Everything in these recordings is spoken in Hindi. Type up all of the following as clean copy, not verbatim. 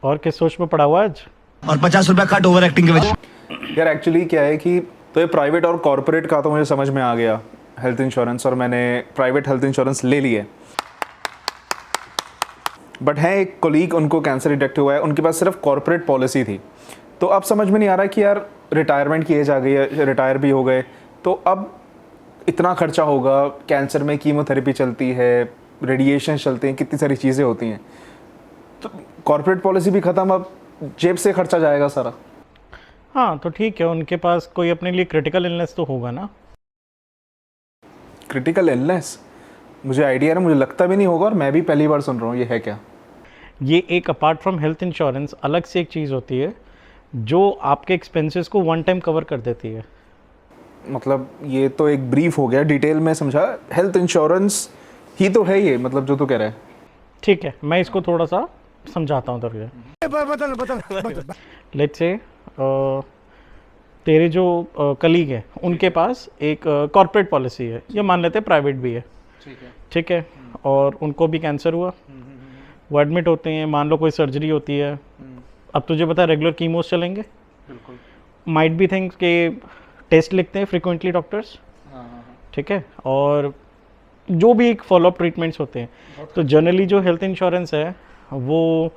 और किस सोच में पड़ा हुआ आज? और 50 रुपया कट ओवर एक्टिंग के वजह। यार एक्चुअली क्या है कि तो ये प्राइवेट और कॉर्पोरेट का तो मुझे समझ में आ गया हेल्थ इंश्योरेंस, और मैंने प्राइवेट हेल्थ इंश्योरेंस ले ली है। बट है एक कोलीग, उनको कैंसर डिटेक्ट हुआ है, उनके पास सिर्फ कॉर्पोरेट पॉलिसी थी। तो अब समझ में नहीं आ रहा कि यार रिटायरमेंट की एज आ गई है, रिटायर भी हो गए, तो अब इतना खर्चा होगा, कैंसर में कीमोथेरेपी चलती है, रेडिएशन चलते हैं, कितनी सारी चीज़ें होती हैं, तो कॉर्पोरेट पॉलिसी भी ख़त्म, अब जेब से खर्चा जाएगा सारा। हाँ तो ठीक है, उनके पास कोई अपने लिए क्रिटिकल इलनेस तो होगा ना। क्रिटिकल इलनेस मुझे आइडिया है, मुझे लगता भी नहीं होगा, और मैं भी पहली बार सुन रहा हूँ, ये है क्या? ये एक अपार्ट फ्रॉम हेल्थ इंश्योरेंस अलग से एक चीज़ होती है जो आपके एक्सपेंसेस को वन टाइम कवर कर देती है। मतलब ये तो एक ब्रीफ हो गया, डिटेल में समझा। हेल्थ इंश्योरेंस ही तो है ये, मतलब जो तू कह रहा है। ठीक है, मैं इसको थोड़ा सा समझाता हूँ तुझे। लेट्स से तेरे जो कलीग है उनके पास एक कॉर्पोरेट पॉलिसी है, या मान लेते हैं प्राइवेट भी है, ठीक है, और उनको भी कैंसर हुआ, वो एडमिट होते हैं, मान लो कोई सर्जरी होती है। अब तुझे पता है रेगुलर कीमोस चलेंगे, माइट बी थिंग्स के टेस्ट लिखते हैं फ्रिक्वेंटली डॉक्टर्स, ठीक है, और जो भी एक फॉलोअप ट्रीटमेंट्स होते हैं। तो जनरली जो हेल्थ इंश्योरेंस है वो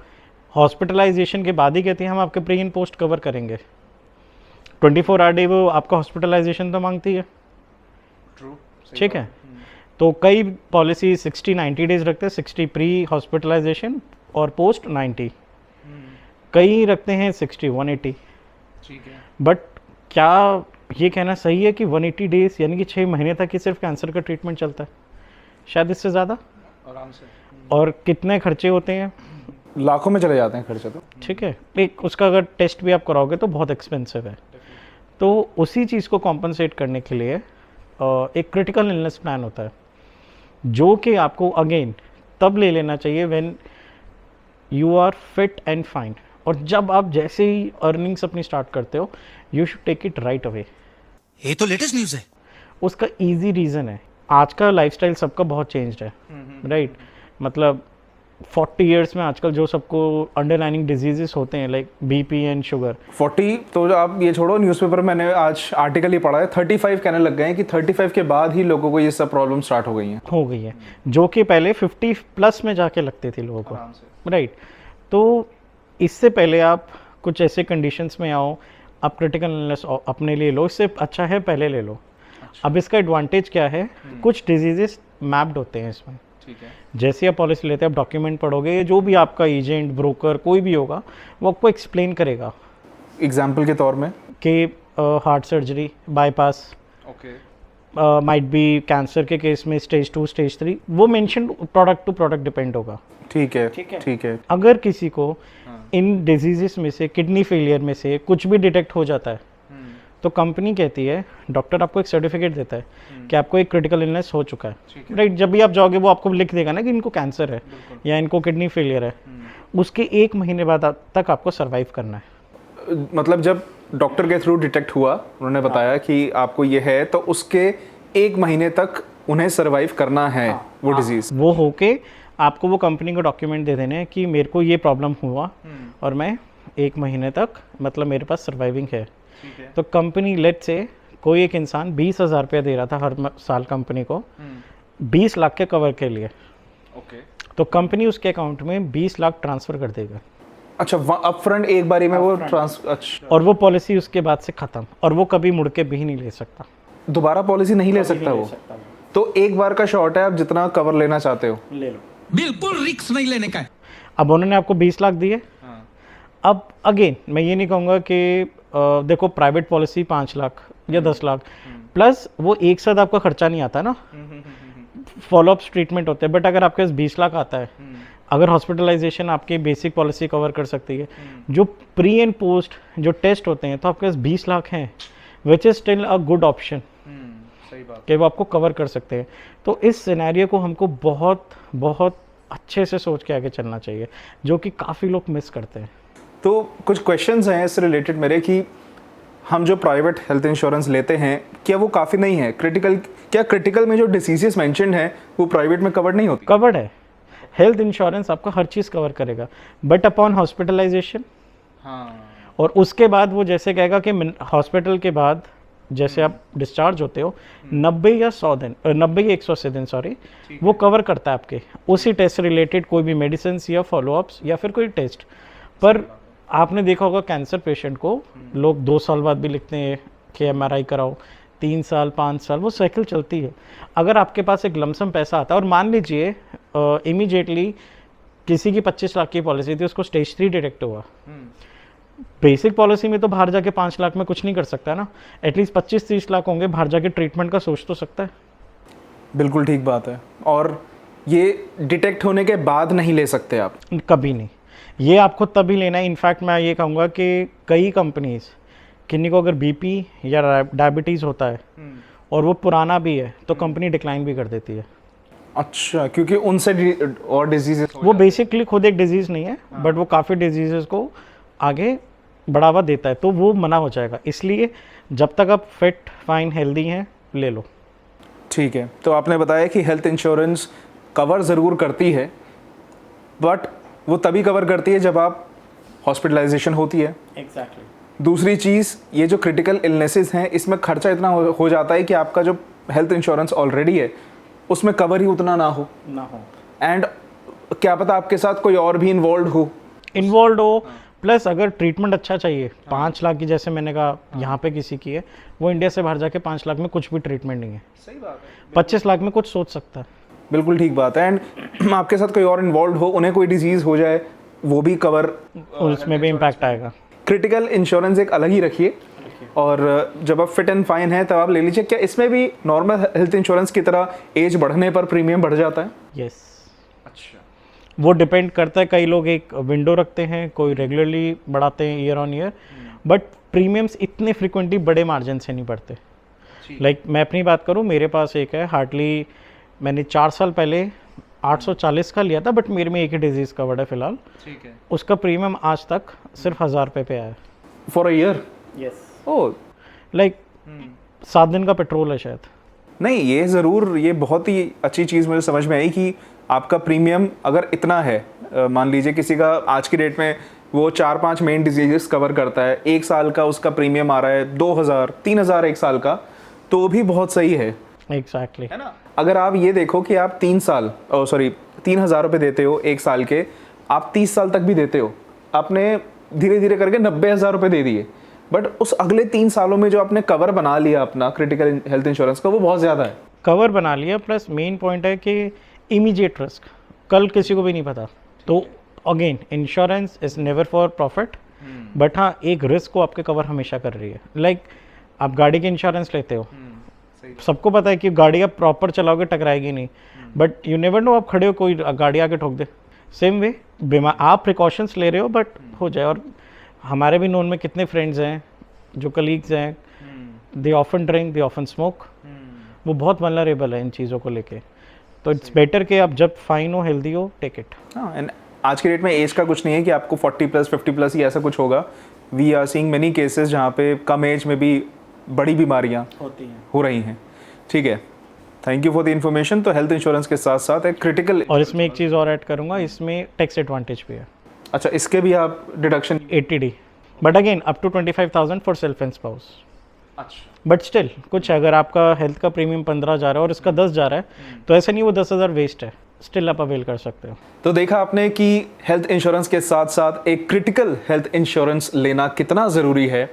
हॉस्पिटलाइजेशन के बाद ही कहते हैं हम आपके प्री एंड पोस्ट कवर करेंगे। 24 आवर डे वो आपका हॉस्पिटलाइजेशन तो मांगती है, ठीक है। तो कई पॉलिसी 60-90 डेज रखते हैं, 60 प्री हॉस्पिटलाइजेशन और पोस्ट 90, कई रखते हैं 60-180, ठीक है। बट क्या ये कहना सही है कि 180 डेज यानी कि 6 महीने तक ही सिर्फ कैंसर का ट्रीटमेंट चलता है? शायद इससे ज़्यादा आराम से। और कितने खर्चे होते हैं? लाखों में चले जाते हैं खर्चे तो। ठीक है, एक उसका अगर टेस्ट भी आप कराओगे तो बहुत एक्सपेंसिव है। तो उसी चीज़ को कॉम्पनसेट करने के लिए एक क्रिटिकल इलनेस प्लान होता है, जो कि आपको अगेन तब ले लेना चाहिए when you are fit and fine, और जब आप जैसे ही अर्निंग्स अपनी स्टार्ट करते हो you should take it right away. ये तो लेटेस्ट न्यूज़ है। उसका ईजी रीज़न है, आज का लाइफस्टाइल सबका बहुत चेंज्ड है, राइट। मतलब 40 इयर्स में आजकल जो सबको अंडरलाइनिंग डिजीजेस होते हैं लाइक बीपी एंड शुगर। 40 तो आप ये छोड़ो, न्यूज़पेपर मैंने आज आर्टिकल ही पढ़ा है, 35 कहने लग गए हैं कि 35 के बाद ही लोगों को ये सब प्रॉब्लम स्टार्ट हो गई हैं, जो कि पहले 50 प्लस में जाके लगते थे लोगों को, राइट। तो इससे पहले आप कुछ ऐसे कंडीशंस में आओ, आप क्रिटिकल इलनेस अपने लिए लो, इससे अच्छा है पहले ले लो। अब इसका एडवांटेज क्या है, कुछ डिजीजेस मैप्ड होते हैं इसमें, ठीक है। जैसे आप पॉलिसी लेते हैं, आप डॉक्यूमेंट पढ़ोगे, जो भी आपका एजेंट ब्रोकर कोई भी होगा वो आपको एक्सप्लेन करेगा। एग्जाम्पल के तौर में कि heart surgery, bypass, okay, might be cancer के केस में स्टेज 2 स्टेज 3, वो mention product to product depend होगा। ठीक है, ठीक है। अगर किसी को इन डिजीजेस में से, किडनी फेलियर में से कुछ भी डिटेक्ट हो जाता है तो कंपनी कहती है, डॉक्टर आपको एक सर्टिफिकेट देता है कि आपको एक क्रिटिकल इलनेस हो चुका है, राइट। जब भी आप जाओगे वो आपको लिख देगा ना कि इनको कैंसर है या इनको किडनी फेलियर है, उसके 1 महीने बाद तक आपको सर्वाइव करना है। मतलब जब डॉक्टर के थ्रू डिटेक्ट हुआ, उन्होंने बताया कि आपको ये है, तो उसके 1 महीने तक उन्हें सर्वाइव करना है वो डिजीज। वो होके आपको वो कंपनी को डॉक्यूमेंट दे देने हैं कि मेरे को ये प्रॉब्लम हुआ और मैं 1 महीने तक, मतलब मेरे पास सर्वाइविंग है। तो कंपनी, लेट से कोई एक इंसान 20,000 रुपया दे रहा था हर साल कंपनी को 20 लाख के कवर के लिए, ओके। तो कंपनी उसके अकाउंट में 20 लाख ट्रांसफर कर देगा। अच्छा, अप फ्रंट एक बारी में वो अच्छा, और वो पॉलिसी उसके बाद से खत्म, और वो कभी मुड़ के भी नहीं ले सकता, दोबारा पॉलिसी नहीं ले सकता वो। तो एक बार का शॉर्ट है, आप जितना कवर लेना चाहते हो ले लो, बिल्कुल रिस्क नहीं लेने का है। अब उन्होंने आपको 20 लाख दिए। अब अगेन मैं ये नहीं कहूँगा कि देखो प्राइवेट पॉलिसी 5 लाख या 10 लाख प्लस वो एक साथ आपका खर्चा नहीं आता ना, फॉलोअप ट्रीटमेंट होते हैं। बट अगर आपके पास 20 लाख आता है, अगर हॉस्पिटलाइजेशन आपकी बेसिक पॉलिसी कवर कर सकती है, जो प्री एंड पोस्ट जो टेस्ट होते हैं, तो आपके पास 20 लाख हैं, which is still a good option कि वो आपको कवर कर सकते हैं। तो इस सिनेरियो को हमको बहुत बहुत अच्छे से सोच के आगे चलना चाहिए, जो कि काफ़ी लोग मिस करते हैं। तो कुछ क्वेश्चंस हैं इससे रिलेटेड मेरे, कि हम जो प्राइवेट हेल्थ इंश्योरेंस लेते हैं क्या वो काफ़ी नहीं है? क्रिटिकल, क्या क्रिटिकल में जो डिसीजेस मेंशन्ड हैं वो प्राइवेट में कवर्ड नहीं होती? कवर्ड है, हेल्थ इंश्योरेंस आपका हर चीज़ कवर करेगा, बट अपॉन हॉस्पिटलाइजेशन, और उसके बाद वो जैसे कहेगा कि हॉस्पिटल के बाद जैसे आप डिस्चार्ज होते हो 90 या 100 दिन 90 या 180 दिन सॉरी, वो कवर करता है आपके उसी टेस्ट रिलेटेड कोई भी मेडिसिन या फॉलोअप्स या फिर कोई टेस्ट। पर आपने देखा होगा कैंसर पेशेंट को लोग 2 साल बाद भी लिखते हैं कि MRI कराओ, 3 साल 5 साल, वो साइकिल चलती है। अगर आपके पास एक लमसम पैसा आता है और मान लीजिए इमीडिएटली किसी की 25 लाख की पॉलिसी थी, उसको स्टेज 3 डिटेक्ट हुआ, बेसिक पॉलिसी में तो बाहर जाके 5 लाख में कुछ नहीं कर सकता ना, एटलीस्ट 25-30 लाख होंगे, बाहर जाके ट्रीटमेंट का सोच तो सकता है। बिल्कुल ठीक बात है, और ये डिटेक्ट होने के बाद नहीं ले सकते आप? कभी नहीं, ये आपको तभी लेना है। इनफैक्ट मैं ये कहूँगा कि कई कंपनीज किन्हीं को अगर BP या डायबिटीज़ होता है और वो पुराना भी है तो कंपनी डिक्लाइन भी कर देती है। अच्छा, क्योंकि उनसे और डिजीजेस वो बेसिकली खुद एक डिजीज़ नहीं है, बट वो काफ़ी डिजीज़ को आगे बढ़ावा देता है, तो वो मना हो जाएगा। इसलिए जब तक आप फिट फाइन हेल्दी हैं ले लो। ठीक है, तो आपने बताया कि हेल्थ इंश्योरेंस कवर ज़रूर करती है, बट वो तभी कवर करती है जब आप हॉस्पिटलाइजेशन होती है। एग्जैक्टली। दूसरी चीज़, ये जो क्रिटिकल इलनेसेस हैं इसमें खर्चा इतना हो जाता है कि आपका जो हेल्थ इंश्योरेंस ऑलरेडी है उसमें कवर ही उतना ना हो, एंड क्या पता आपके साथ कोई और भी इन्वॉल्व हो। प्लस अगर ट्रीटमेंट अच्छा चाहिए, 5 लाख की जैसे मैंने कहा यहाँ पे किसी की है, वो इंडिया से बाहर जाके 5 लाख में कुछ भी ट्रीटमेंट नहीं है। सही बात है। 25 लाख में कुछ सोच सकता है। बिल्कुल ठीक बात है, एंड आपके साथ कोई और इन्वॉल्व हो, उन्हें कोई डिजीज़ हो जाए, वो भी कवर, उसमें भी इम्पैक्ट आएगा। क्रिटिकल इंश्योरेंस एक अलग ही रखिए, और जब आप फिट एंड फाइन है तब आप ले लीजिए। क्या इसमें भी नॉर्मल हेल्थ इंश्योरेंस की तरह एज बढ़ने पर प्रीमियम बढ़ जाता है? यस। अच्छा। वो डिपेंड करता है, कई लोग एक विंडो रखते हैं, कोई रेगुलरली बढ़ाते हैं year on year, but premiums इतने फ्रिक्वेंटली बड़े मार्जिन से नहीं बढ़ते। लाइक मैं अपनी बात करूँ, मेरे पास एक है, हार्डली मैंने 4 साल पहले 840 का लिया था, बट मेरे में एक ही डिजीज़ कवर्ड है फिलहाल। ठीक है। उसका प्रीमियम आज तक सिर्फ 1000 रुपये पे आया है। For a year? Yes. Oh, like 7 दिन का पेट्रोल है शायद। नहीं, ये ज़रूर, ये बहुत ही अच्छी चीज़ मुझे समझ में आई कि आपका प्रीमियम अगर इतना है, मान लीजिए किसी का आज की डेट में वो 4-5 मेन डिजीजेस कवर करता है, 1 साल का उसका प्रीमियम आ रहा है 2000-3000 1 साल का, तो भी बहुत सही है। एग्जैक्टली, है ना? अगर आप ये देखो कि आप 3,000 रुपये देते हो 1 साल के, आप 30 साल तक भी देते हो, आपने धीरे धीरे करके 90,000 रुपये दे दिए, बट उस अगले 3 सालों में जो आपने कवर बना लिया अपना क्रिटिकल हेल्थ इंश्योरेंस का, वो बहुत ज़्यादा है। कवर बना लिया, प्लस मेन पॉइंट है कि इमीडिएट रिस्क कल किसी को भी नहीं पता, तो again insurance is never for profit, but हाँ एक रिस्क को आपके कवर हमेशा कर रही है। लाइक आप गाड़ी की इंश्योरेंस लेते हो, सबको पता है कि गाड़ी आप प्रॉपर चलाओगे टकराएगी नहीं, बट यू नेवर नो, आप खड़े हो कोई गाड़ी आके ठोक दे। सेम वे बीमा, आप प्रिकॉशंस ले रहे हो बट हो जाए। और हमारे भी नोन में कितने फ्रेंड्स हैं जो कलीग्स हैं, they often drink, they often smoke, वो बहुत वल्नरेबल है इन चीज़ों को लेके। तो इट्स बेटर कि आप जब फाइन हो, हेल्दी हो, टेक इट। हाँ, एंड आज के डेट में एज का कुछ नहीं है कि आपको 40+, 50+ ही ऐसा कुछ होगा। We are seeing many cases जहाँ पे कम एज में भी बड़ी बीमारियाँ हो रही हैं। ठीक है, thank you for the information. तो हेल्थ इंश्योरेंस के साथ साथ एक क्रिटिकल, और इसमें एक चीज़ और ऐड करूँगा, इसमें टैक्स एडवांटेज भी है। अच्छा, इसके भी आप deduction 80D, but again up to 25,000 for self and spouse. अच्छा, बट स्टिल कुछ है, अगर आपका हेल्थ का प्रीमियम 15 जा रहा है और इसका 10 जा रहा है, तो ऐसा नहीं वो 10,000 वेस्ट है, स्टिल आप अवेल कर सकते हो। तो देखा आपने कि हेल्थ इंश्योरेंस के साथ साथ एक क्रिटिकल हेल्थ इंश्योरेंस लेना कितना ज़रूरी है।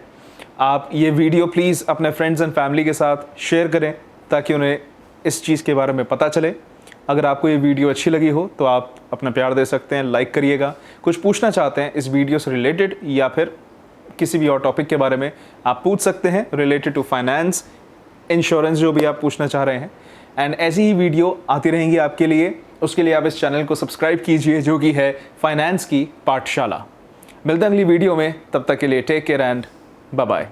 आप ये वीडियो प्लीज़ अपने फ्रेंड्स एंड फैमिली के साथ शेयर करें ताकि उन्हें इस चीज़ के बारे में पता चले। अगर आपको ये वीडियो अच्छी लगी हो तो आप अपना प्यार दे सकते हैं, लाइक करिएगा। कुछ पूछना चाहते हैं इस वीडियो से रिलेटेड या फिर किसी भी और टॉपिक के बारे में आप पूछ सकते हैं, रिलेटेड टू फाइनेंस, इंश्योरेंस, जो भी आप पूछना चाह रहे हैं। एंड ऐसी ही वीडियो आती रहेंगी आपके लिए। उसके लिए आप इस चैनल को सब्सक्राइब कीजिए, जो कि है फाइनेंस की पाठशाला। मिलते हैं अगली वीडियो में, तब तक के लिए take care and bye bye.